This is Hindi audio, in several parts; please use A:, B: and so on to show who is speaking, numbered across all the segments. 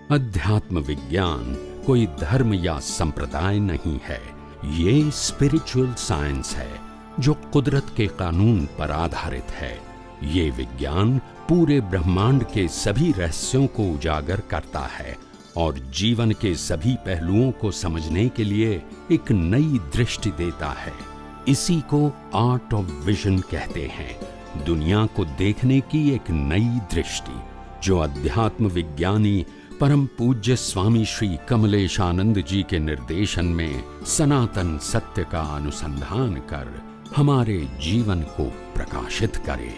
A: अध्यात्म विज्ञान कोई धर्म या संप्रदाय नहीं है, ये स्पिरिचुअल साइंस है जो कुदरत के कानून पर आधारित है। ये विज्ञान पूरे ब्रह्मांड के सभी रहस्यों को उजागर करता है और जीवन के सभी पहलुओं को समझने के लिए एक नई दृष्टि देता है। इसी को आर्ट ऑफ विजन कहते हैं, दुनिया को देखने की एक नई दृष्टि, जो अध्यात्म विज्ञानी परम पूज्य स्वामी श्री कमलेशानंद जी के निर्देशन में सनातन सत्य का अनुसंधान कर हमारे जीवन को प्रकाशित करे।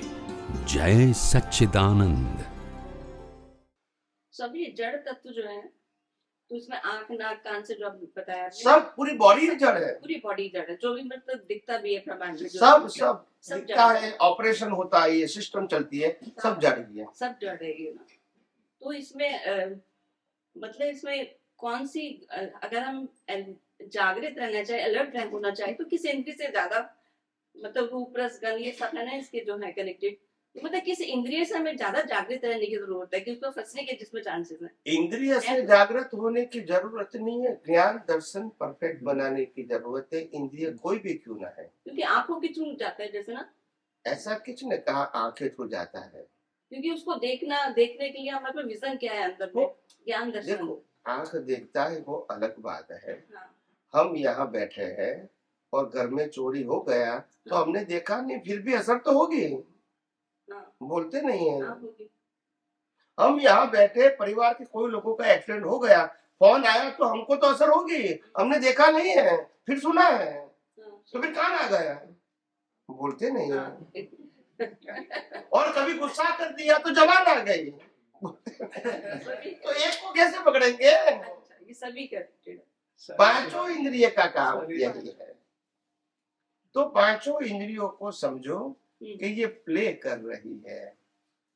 A: जय सच्चिदानंद।
B: सभी जड़ तत्व जो है, तो उसमें आंख नाक कान से जो आप बताया
C: सब पूरी बॉडी जड़ है,
B: पूरी बॉडी जड़ है, जो भी मतलब दिखता भी है ब्रह्मांड में,
C: सब दिखता है, ऑपरेशन होता है, ये सिस्टम चलती है, सब जड़ ही है,
B: सब जड़ है ये ना। तो इसमें मतलब इसमें कौन सी, अगर हम जागृत रहना चाहे, अलर्ट होना चाहे, तो किस इंद्रिय से ज्यादा, मतलब रूप रस गंध ये सब है ना इसके जो है कनेक्टेड, मतलब किस इंद्रिय से हमें ज्यादा जागृत रहने की जरूरत है कि उसको फंसने के जिसमें चांसेस है?
C: इंद्रिय से जागृत होने की जरूरत नहीं है, ज्ञान दर्शन परफेक्ट बनाने की जरूरत है। इंद्रिय कोई भी क्यों ना है,
B: क्योंकि आंखों की छूट जाता है जैसे ना,
C: ऐसा किसने कहा आंखें छू जाता है?
B: क्योंकि उसको देखने के लिए हमारे पास विजन क्या है अंदर में, ज्ञान दर्शन।
C: देखो, आंख देखता है वो अलग बात है।
B: हाँ।
C: हम यहाँ बैठे हैं और घर में चोरी हो गया तो हमने देखा नहीं, फिर भी असर तो होगी।
B: हाँ।
C: बोलते नहीं है।
B: हाँ,
C: हम यहाँ बैठे, परिवार के कोई लोगों का एक्सीडेंट हो गया, फोन आया तो हमको तो असर होगी, हमने देखा नहीं है, फिर सुना है, तो फिर कान आ गया। बोलते नहीं है। और कभी गुस्सा कर दिया तो जबान आ गई। तो एक को कैसे पकड़ेंगे?
B: ये सभी करते,
C: पांचों इंद्रिय का काम यही है। तो पांचों इंद्रियों को समझो कि ये प्ले कर रही है,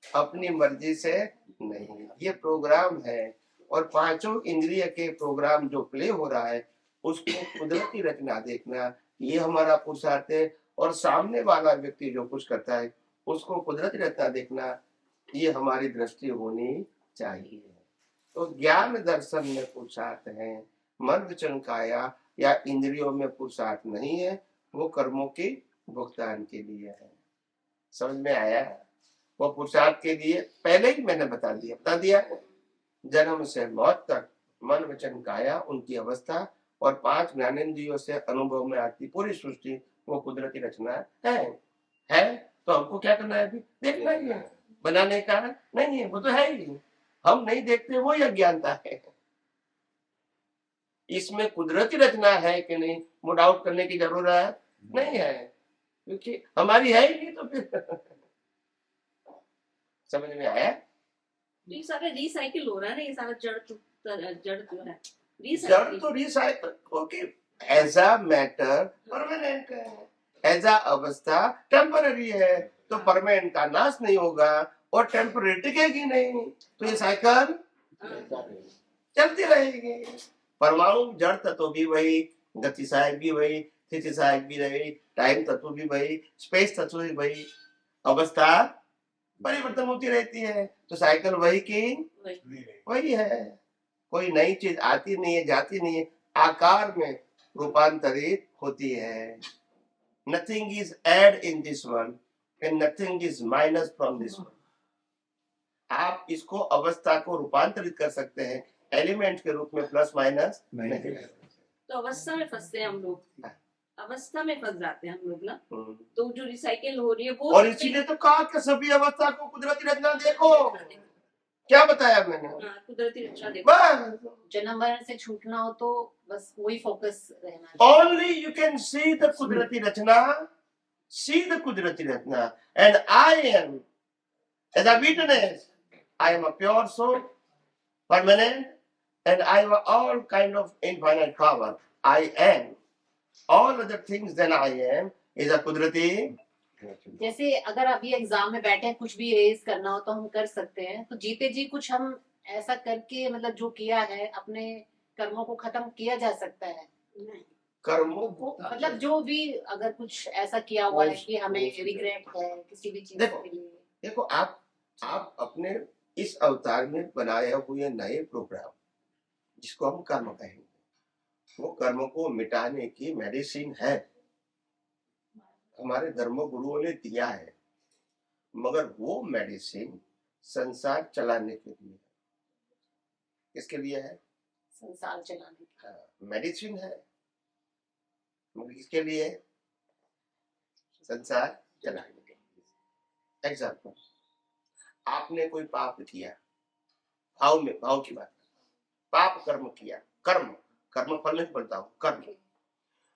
C: अपनी मर्जी से नहीं, ये प्रोग्राम है। और पांचों इंद्रिय के प्रोग्राम जो प्ले हो रहा है उसको कुदरती रचना देखना, ये हमारा पुरुषार्थ है। और सामने वाला व्यक्ति जो कुछ करता है उसको कुदरती रचना देखना, ये हमारी दृष्टि होनी चाहिए। तो ज्ञान दर्शन में पुरुषार्थ है, मन वचन काया या इंद्रियों में पुरुषार्थ नहीं है, वो कर्मों के भुगतान के लिए है। समझ में आया? वो पुरुषार्थ के लिए पहले ही मैंने बता दिया जन्म से मौत तक मन वचन काया उनकी अवस्था और 5 ज्ञानेंद्रियों से अनुभव में आती पूरी सृष्टि, वो कुदरती रचना है। तो हमको क्या करना है? अभी देखना ही है, बनाने का नहीं है, वो तो है ही। हम नहीं देखते, वो अज्ञानता है। इसमें कुदरती रचना है कि नहीं, मूड आउट करने की जरूरत नहीं है, क्योंकि हमारी है ही नहीं। तो फिर समझ में आया?
B: ये सारा रिसाइकिल हो रहा है ना, ये सारा जड़ जो है
C: जड़ तो recycle, okay, as a matter permanent है, एज अ अवस्था टेम्पररी है। तो परमानेंट का नाश नहीं होगा और टेम्पररी टिकेगी नहीं, तो ये साइकिल चलती रहेगी। परमाणु जड़ तत्व भी वही, गति सहायक भी वही, स्थिति सहायक भी वही, टाइम तत्व भी वही, स्पेस तत्व भी वही, अवस्था परिवर्तन होती रहती है। तो साइकिल वही की वही है, कोई नई चीज आती नहीं है, जाती नहीं है, आकार में रूपांतरित होती है। Nothing is add in this one and nothing is minus from this one. आप इसको अवस्था को रूपांतरित कर सकते हैं, एलिमेंट के रूप में प्लस माइनस नहीं।
B: तो अवस्था में फंसते हैं हम लोग, अवस्था में फंस जाते हैं हम लोग ना। तो जो रिसाइकिल हो रही है वो,
C: और इसीलिए तो कहा कि सभी अवस्था को कुदरती रचना देखो। क्या बताया मैंने?
B: कुदरती रचना देखो।
D: जन्म मरण से छूटना हो तो बस वही फोकस रहना।
C: Only you can see the कुदरती रचना, see the कुदरती रचना, and I am as a witness. I am a pure soul, permanent, and I have all kind of infinite power. I am all other things than I am is a कुदरती।
D: जैसे अगर अभी एग्जाम में बैठे हैं, कुछ भी रेज करना हो तो हम कर सकते हैं, तो जीते जी कुछ हम ऐसा करके, मतलब जो किया है अपने कर्मों को खत्म किया जा सकता है।
C: कर्मों को
D: मतलब जो भी अगर कुछ ऐसा किया हुआ है कि हमें रिग्रेट है किसी भी चीज के लिए।
C: देखो आप अपने इस अवतार में बनाए हुए नए प्रोग्राम, जिसको हम कर्म कहेंगे, वो कर्म को मिटाने की मेडिसिन है, हमारे धर्म गुरुओं ने दिया है। मगर वो मेडिसिन संसार चलाने के लिए है। किसके लिए है?
D: संसार चलाने की।
C: हाँ, मेडिसिन है, मगर किसके लिए है? संसार चलाने के लिए। एग्जाम्पल, आपने कोई पाप किया, भाव की बात, पाप कर्म किया, कर्म फल नहीं बोलता हूँ, कर्म।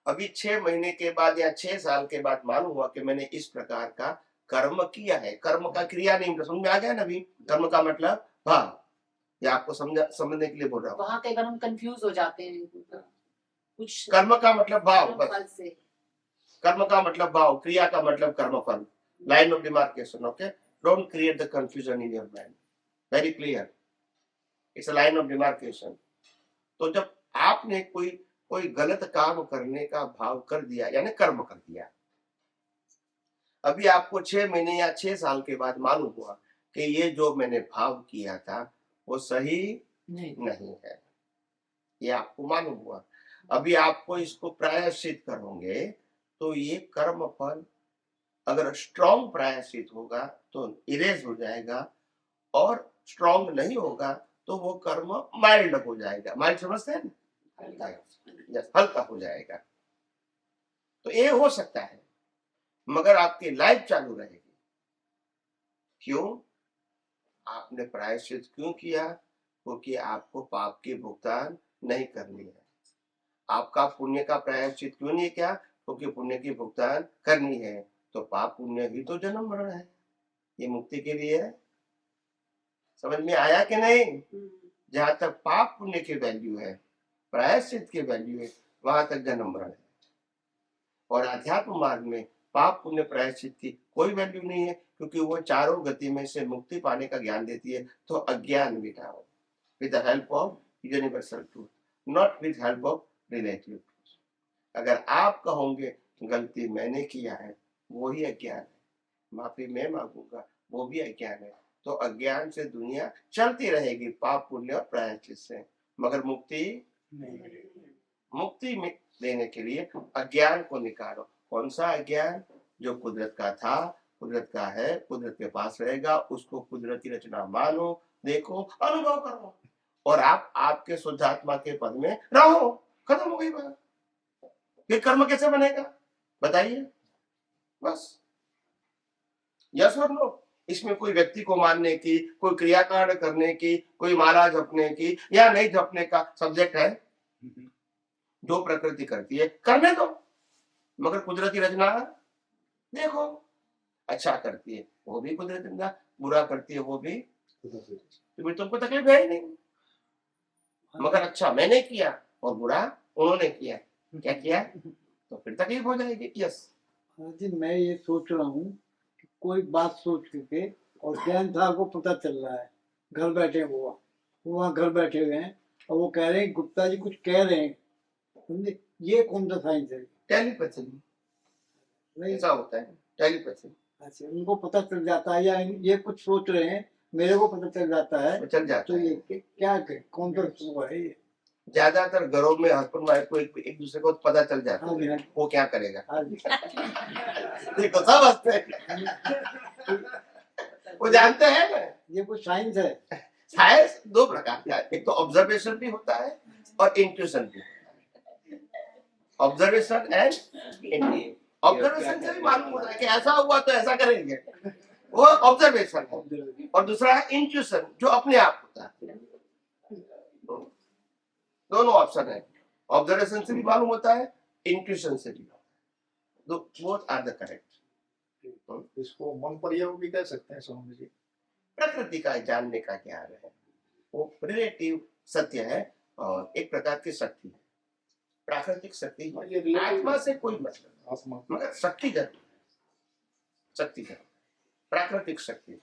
C: अभी 6 महीने के बाद या 6 साल के बाद मालूम हुआ कि मैंने इस प्रकार का कर्म किया है। कर्म का क्रिया नहीं, समझ में आ गया ना? अभी कर्म का मतलब भाव, या आपको समझने के लिए बोल रहा हूँ।
D: वहाँ कई बार हम कंफ्यूज हो जाते हैं कुछ।
C: कर्म का मतलब भाव, बस।
D: फल से
C: कर्म का मतलब भाव, क्रिया का मतलब कर्मफल। Line of demarcation, okay? Don't create the confusion in your mind, very clear, it's a line of demarcation. तो जब आपने कोई गलत काम करने का भाव कर दिया, यानी कर्म कर दिया, अभी आपको 6 महीने या 6 साल के बाद मालूम हुआ कि ये जो मैंने भाव किया था वो सही नहीं है, ये आपको मालूम हुआ। अभी आपको इसको प्रायश्चित करोगे तो ये कर्म फल अगर स्ट्रॉन्ग प्रायश्चित होगा तो इरेज हो जाएगा, और स्ट्रॉन्ग नहीं होगा तो वो कर्म माइल्ड हो जाएगा। माइल्ड समझते हैं ना? हल्का हो जाएगा। तो ये हो सकता है, मगर आपकी लाइफ चालू रहेगी। क्यों? आपने प्रायश्चित क्यों किया? क्योंकि आपको पाप की भुगतान नहीं करनी है। आपका पुण्य का प्रायश्चित क्यों नहीं किया? क्योंकि पुण्य की भुगतान करनी है। तो पाप पुण्य ही तो जन्म मरण है, ये मुक्ति के लिए है। समझ में आया कि नहीं? जहां तक पाप पुण्य की वैल्यू है, प्रायश्चित की वैल्यू है, वहां तक जन्म मरण है। और अध्यात्म मार्ग में पाप पुण्य प्रायश्चित की कोई वैल्यू नहीं है, क्योंकि वो चारों गति में से मुक्ति पाने का ज्ञान देती है। तो अज्ञान मिटाओ with the help of universal truth, not with help of relative truth. अगर आप कहोगे गलती मैंने किया है, वो ही अज्ञान है, माफी मैं मांगूंगा, वो भी अज्ञान है। तो अज्ञान से दुनिया चलती रहेगी, पाप पुण्य और प्रायश्चित से, मगर मुक्ति में देने के लिए अज्ञान को निकालो। कौन सा अज्ञान? जो कुदरत का था, कुदरत का है, कुदरत के पास रहेगा, उसको कुदरती रचना मानो, देखो, अनुभव करो, और आप आपके शुद्धात्मा के पद में रहो। खत्म हो गई बात। फिर कर्म कैसे बनेगा बताइए? बस यस और नो। इसमें कोई व्यक्ति को मानने की, कोई क्रियाकांड करने की, कोई माला जपने की या नहीं जपने का सब्जेक्ट है। जो प्रकृति करती है करने दो, मगर कुदरती रचना देखो। अच्छा करती है वो भी कुदरती रचना, बुरा करती है वो भी, तो फिर तुमको तकलीफ है ही नहीं। मगर अच्छा मैंने किया और बुरा उन्होंने किया, क्या किया? तो फिर तकलीफ हो जाएगी। यस
E: जी, मैं ये सोच रहा हूँ कि कोई बात सोच करके, और जैन साहब को पता चल रहा है, घर बैठे वो वहाँ घर बैठे हुए हैं, और वो कह रहे हैं गुप्ता जी कुछ कह रहे हैं, समझे? ये कौन सा साइंस है?
C: टेलीपैथी,
E: नहीं,
C: ऐसा होता है टेलीपैथी।
E: अच्छा, उनको पता चल जाता है, या ये कुछ सोच रहे हैं मेरे को पता चल जाता है?
C: चल जाता
E: तो
C: है।
E: ये क्या कौन सा वो है ये?
C: ज्यादातर घरों में हस्बैंड वाइफ को एक दूसरे को पता चल जाता
E: हाँ जी,
C: है
E: हाँ जी।
C: वो क्या करेगा।
E: हाँ जी।
C: देखो सब हंसते हैं, वो जानते हैं ना।
E: ये कुछ साइंस है?
C: साइंस 2 प्रकार का है, एक तो ऑब्जर्वेशन भी होता है और इंट्यूशन भी होता है। Observation and intuition. ऑब्जर्वेशन से भी मालूम होता है कि ऐसा हुआ तो ऐसा करेंगे, वो ऑब्जर्वेशन है। और दूसरा है इंट्यूशन, जो अपने आप होता है। दोनों ऑप्शन है, ऑब्जर्वेशन से भी मालूम होता है, इंट्यूशन से भी। Both are the correct.
F: इसको मन प्रयोग भी कह सकते हैं स्वामी जी।
C: प्रकृति का जानने का ज्ञान है, वो रिलेटिव सत्य है और एक प्रकार की शक्ति है। प्राकृतिक शक्ति
F: ये relative
C: आत्मा से कोई मतलब,
F: आत्मा
C: मगर शक्ति जरूर, शक्ति जरूर, प्राकृतिक शक्ति,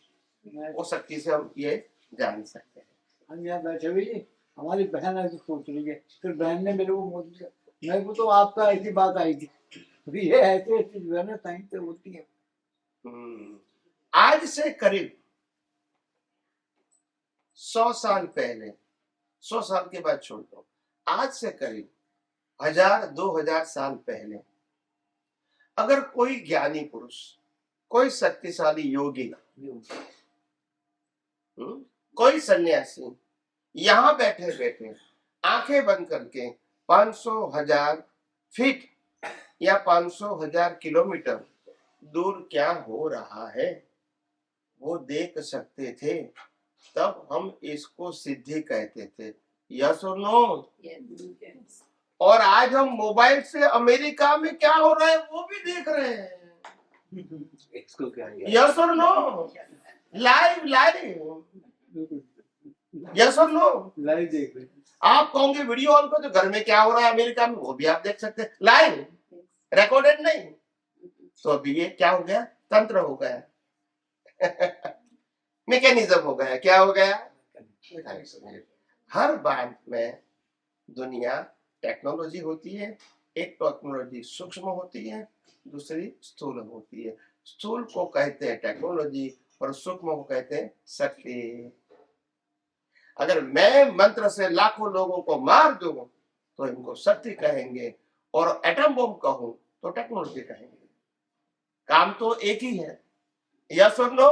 C: वो शक्ति से हम ये जान सकते हैं।
E: हम यहाँ बैठे हुए जी, हमारी बहन ऐसे सोच रही है, फिर बहन ने मेरे को मेरे को तो आपका ऐसी बात आई थी, ये ऐसे ऐसी जो है ना साइंस से होती है।
C: आज से करीब 100 साल पहले, 100 साल के बाद छोड़ दो, आज से करीब 1000-2000 साल पहले अगर कोई ज्ञानी पुरुष, कोई शक्तिशाली योगी, कोई सन्यासी यहां बैठे बैठे आंखें बंद करके 500,000 फीट या 500,000 किलोमीटर दूर क्या हो रहा है वो देख सकते थे, तब हम इसको सिद्धि कहते थे। यस और नो? और आज हम मोबाइल से अमेरिका में क्या हो रहा है वो भी देख रहे हैं।
F: इसको क्या
C: यस और नो? लाइव लाइव, यस और नो?
E: लाइव देख रहे हैं।
C: आप कहोगे वीडियो ऑन को, तो घर में क्या हो रहा है अमेरिका में वो भी आप देख सकते हैं, लाइव, रिकॉर्डेड नहीं। तो अभी ये क्या हो गया? तंत्र हो गया, मैकेनिज्म हो गया। क्या हो गया? हर बात में दुनिया टेक्नोलॉजी होती है। एक टेक्नोलॉजी सूक्ष्म होती है, दूसरी स्थूल होती है। स्थूल को कहते हैं टेक्नोलॉजी और सूक्ष्म को कहते हैं शक्ति। अगर मैं मंत्र से लाखों लोगों को मार दूं तो इनको शक्ति कहेंगे, और एटम बम कहूं तो टेक्नोलॉजी कहेंगे। काम तो एक ही है, यस और नो?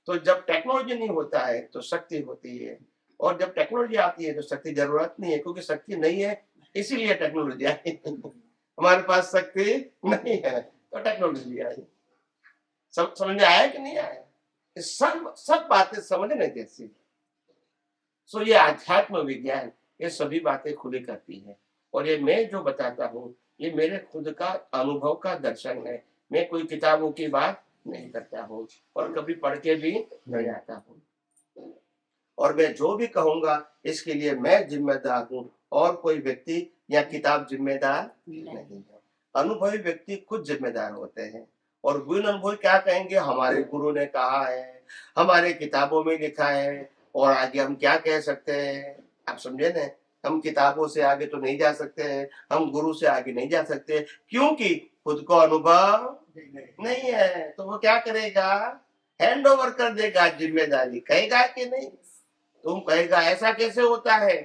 C: तो जब टेक्नोलॉजी नहीं होता है तो शक्ति होती है, और जब टेक्नोलॉजी आती है तो शक्ति जरूरत नहीं है, क्योंकि शक्ति नहीं है इसीलिए टेक्नोलॉजी आई। हमारे पास शक्ति नहीं है तो टेक्नोलॉजी आई। समझ में आया कि नहीं आया? सब बातें समझने जैसी। सो ये आध्यात्म विज्ञान ये सभी बातें खुली करती है, और ये मैं जो बताता हूँ ये मेरे खुद का अनुभव का दर्शन है। मैं कोई किताबों की बात नहीं करता हूँ और कभी पढ़ के भी नहीं आता हूँ, और मैं जो भी कहूंगा इसके लिए मैं जिम्मेदार हूँ, और कोई व्यक्ति या किताब जिम्मेदार नहीं है। अनुभवी व्यक्ति खुद जिम्मेदार होते हैं, और बिन अनुभवी क्या कहेंगे? हमारे गुरु ने कहा है, हमारे किताबों में लिखा है, और आगे हम क्या कह सकते हैं? आप समझे ना? हम किताबों से आगे तो नहीं जा सकते हैं, हम गुरु से आगे नहीं जा सकते, क्योंकि खुद को अनुभव नहीं है। तो वो क्या करेगा? हैंड ओवर कर देगा जिम्मेदारी। कहेगा कि नहीं? तुम कहेगा ऐसा कैसे होता है?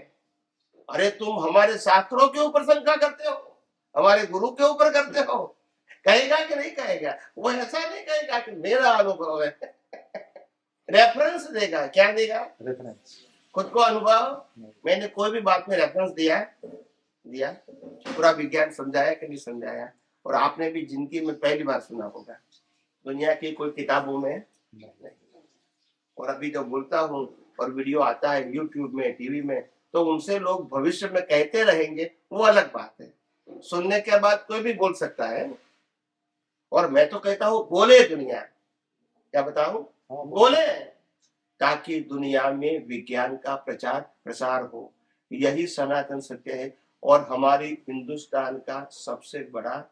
C: अरे तुम हमारे शास्त्रों के ऊपर शंका करते हो, हमारे गुरु के ऊपर करते हो। कहेगा कि नहीं कहेगा? वो ऐसा नहीं कहेगा कि मेरा अनुभव है। रेफरेंस देगा। क्या देगा?
F: रेफरेंस।
C: खुद को अनुभव। मैंने कोई भी बात में रेफरेंस दिया, पूरा विज्ञान समझाया कि नहीं समझाया? और आपने भी जिंदगी में पहली बार सुना होगा, दुनिया की कोई किताबों में नहीं। और अभी जब बोलता हूँ और वीडियो आता है यूट्यूब में, टीवी में, तो उनसे लोग भविष्य में कहते रहेंगे, वो अलग बात है। सुनने के बाद कोई भी बोल सकता है, और मैं तो कहता हूँ बोले दुनिया। क्या बताऊं? बोले, ताकि दुनिया में विज्ञान का प्रचार प्रसार हो। यही सनातन सत्य है, और हमारी हिंदुस्तान का सबसे बड़ा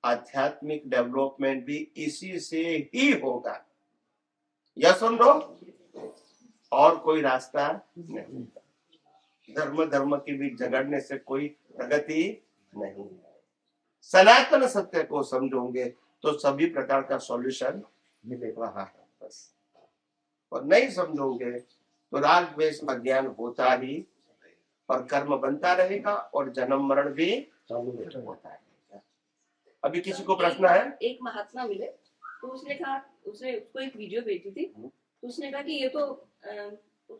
C: आध्यात्मिक डेवलपमेंट भी इसी से ही होगा। यस और नो? और कोई रास्ता नहीं। धर्म के बीच झगड़ने से कोई प्रगति नहीं। सनातन सत्य को समझोगे तो सभी प्रकार का सॉल्यूशन मिलेगा बस, और नहीं समझोगे तो राग द्वेष अज्ञान होता ही, और कर्म बनता रहेगा, और जन्म मरण भी होता रहेगा। अभी किसी को प्रश्न है?
B: एक महात्मा मिले तो उसने कहा, उसने उसको एक वीडियो भेजी थी, तो उसने कहा कि ये तो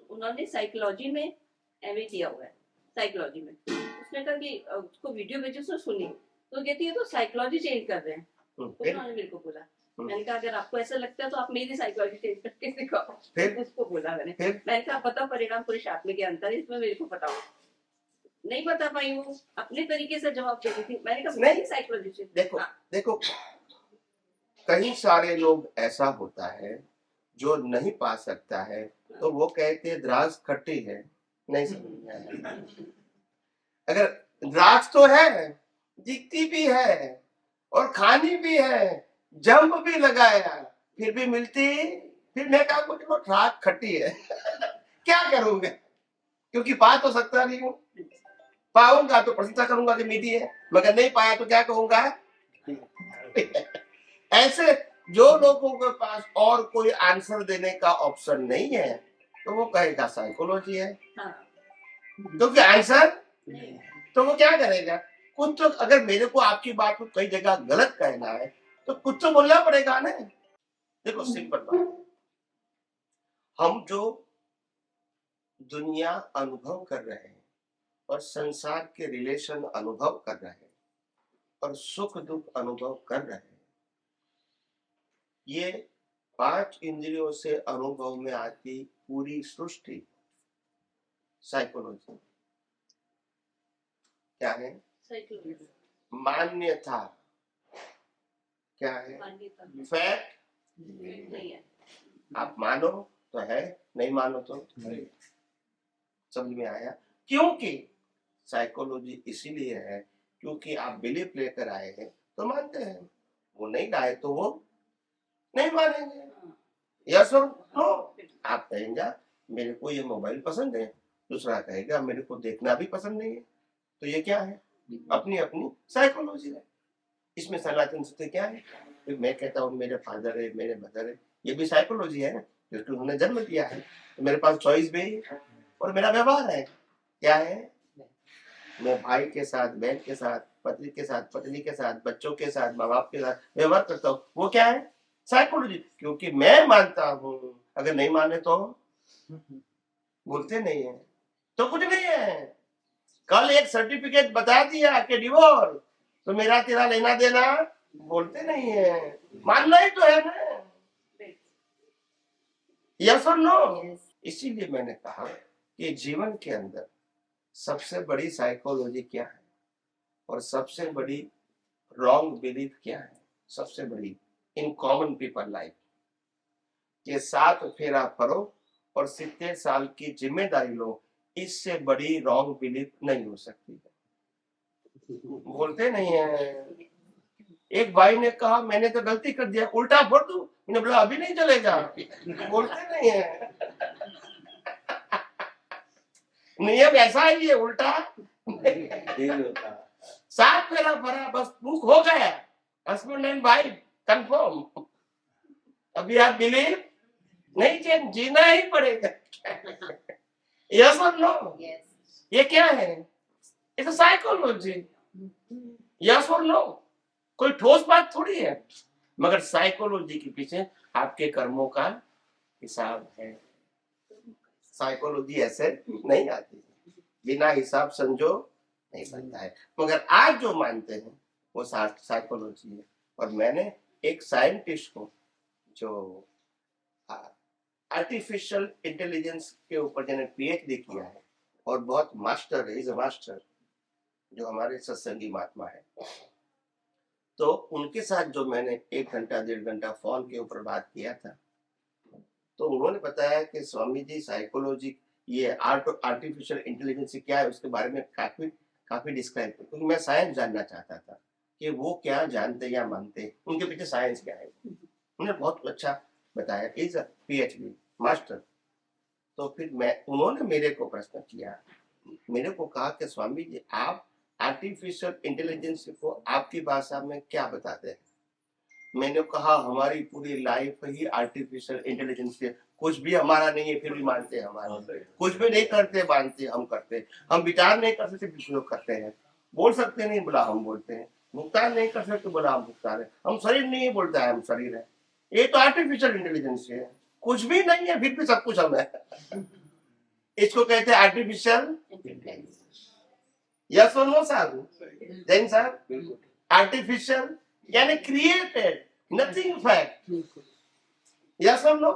B: उन्होंने साइकोलॉजी में एमए किया हुआ है, साइकोलॉजी में। उसने कहा कि उसको वीडियो भेजी, उसने सुनी, तो कहती है तो साइकोलॉजी चेंज कर रहे हैं। तो उन्होंने मेरे को बोला, मैंने कहा अगर आपको ऐसा लगता है तो आप मेरी साइकोलॉजी चेंज करके दिखाओ। उसको बोला मैंने कहा बताओ परिणाम पुरुष आत्मा के अंतर इसमें मेरे को बताओ। नहीं बता पाई, वो अपने तरीके से जवाब देती थी। मैंने कहा नहीं साइकोलॉजी चेंज।
C: देखो कई सारे लोग ऐसा होता है जो नहीं पा सकता है, तो वो कहते हैं द्राक्ष खट्टी है, नहीं समझ में आया। अगर द्राक्ष तो है, दिखती भी है और खानी भी है, जंप भी लगाया, फिर भी मिलती, फिर मैं कहा कुछ द्राक्ष खट्टी है। क्या करूंगा? क्योंकि पा तो सकता नहीं हूँ। पाऊंगा तो प्रशंसा करूंगा कि मीठी है, मगर नहीं पाया तो क्या कहूंगा? ऐसे जो लोगों के पास और कोई आंसर देने का ऑप्शन नहीं है, तो वो कहेगा साइकोलॉजी है,
B: हाँ
C: क्योंकि आंसर
B: नहीं
C: तो वो क्या करेगा। कुछ तो अगर मेरे को आपकी बात को कई जगह गलत कहना है तो कुछ तो बोलना पड़ेगा ना। देखो सिंपल बात, हम जो दुनिया अनुभव कर रहे हैं और संसार के रिलेशन अनुभव कर रहे हैं और सुख दुख अनुभव कर रहे हैं, ये 5 इंद्रियों से अनुभव में आती पूरी सृष्टि साइकोलॉजी क्या है,
B: साइकोलॉजी
C: मान्यता क्या है,
B: मान्यता
C: फैक्ट।
B: नहीं है।
C: आप मानो तो है, नहीं मानो तो नहीं। समझ में आया? क्योंकि साइकोलॉजी इसीलिए है क्योंकि आप बिलीफ लेकर आए हैं तो मानते हैं, वो नहीं लाए तो वो नहीं मानेंगे।
B: हाँ,
C: यस और नो। आप कहेंगे मेरे को ये मोबाइल पसंद है, दूसरा कहेगा मेरे को देखना भी पसंद नहीं है, तो ये क्या है, अपनी अपनी साइकोलॉजी है। इसमें सनातन सत्य क्या है, तो मैं कहता हूँ मेरे फादर है, मेरे मदर है, ये भी साइकोलॉजी है ना, क्योंकि उन्होंने जन्म दिया है, तो मेरे पास चॉइस भी है और मेरा व्यवहार है। क्या है, मैं भाई के साथ, बहन के साथ, पति के साथ, पत्नी के साथ, बच्चों के साथ, माँ बाप के साथ व्यवहार करता हूँ, वो क्या है, साइकोलॉजी। क्योंकि मैं मानता हूँ, अगर नहीं माने तो बोलते नहीं है तो कुछ नहीं है। कल एक सर्टिफिकेट बता दिया कि डिवोर्स, तो मेरा तेरा लेना देना बोलते नहीं है, मानना ही तो है ना। यस और नो।
D: Yes.
C: इसीलिए मैंने कहा कि जीवन के अंदर सबसे बड़ी साइकोलॉजी क्या है और सबसे बड़ी रॉन्ग बिलीफ क्या है, सबसे बड़ी इन कॉमन पीपल लाइफ के 7 फेरा फरो और 70 साल की जिम्मेदारी लो, इससे बड़ी रॉन्ग बिलीफ नहीं हो सकती। बोलते नहीं है। एक भाई ने कहा मैंने तो गलती कर दिया, उल्टा फोड़ दूं, मैंने बोला अभी नहीं चलेगा। बोलते नहीं है। नियम ऐसा ही है, उल्टा नहीं होता। 7 फेरा भरा, बस बुक हो गया, हस्बैंड एंड वाइफ कंफर्म। अभी आप बिलीव नहीं, चेंज जीना ही पड़ेगा। यस और नो।
D: Yes.
C: ये क्या है, इट्स साइकोलॉजी। यस और नो, कोई ठोस बात थोड़ी है, मगर साइकोलॉजी के पीछे आपके कर्मों का हिसाब है। साइकोलॉजी ऐसे नहीं आती, बिना हिसाब संजो नहीं बनता है। मगर आज जो मानते हैं वो साइकोलॉजी है। और मैंने एक साइंटिस्ट को जो आर्टिफिशियल इंटेलिजेंस के ऊपर जिन्हें पीएचडी किया है और बहुत मास्टर है, इज अ मास्टर, जो हमारे सत्संगी महात्मा है, तो उनके साथ जो मैंने 1 घंटा 1.5 घंटा फोन के ऊपर बात किया था, तो उन्होंने बताया कि स्वामी जी साइकोलॉजी, ये आर्टिफिशियल इंटेलिजेंस क्या है उसके बारे में काफी डिस्क्राइब किया, क्योंकि मैं साइंस जानना चाहता था कि वो क्या जानते या मानते, उनके पीछे साइंस क्या है। उन्होंने बहुत अच्छा बताया, इज अ पीएचडी मास्टर। तो फिर उन्होंने मेरे को प्रश्न किया, मेरे को कहा कि स्वामी जी आप आर्टिफिशियल इंटेलिजेंस को आपकी भाषा में क्या बताते हैं। मैंने कहा हमारी पूरी लाइफ ही आर्टिफिशियल इंटेलिजेंस है, कुछ भी हमारा नहीं है फिर भी मानते हैं हमारे, कुछ भी नहीं करते मानते हम करते, हम विचार नहीं कर सकते उपयोग करते हैं, बोल सकते नहीं बोला हम बोलते हैं, भुगतान नहीं कर सकते बोला हम भुगतान है, हम शरीर नहीं बोलता है हम शरीर है। ये तो आर्टिफिशियल इंटेलिजेंस है, कुछ भी नहीं है फिर भी सब कुछ हम है। इसको कहते हैं आर्टिफिशियल। यस और नो साहब, जैन साहब, आर्टिफिशियल यानी क्रिएटेड, नथिंग फैक्ट। यस और नो।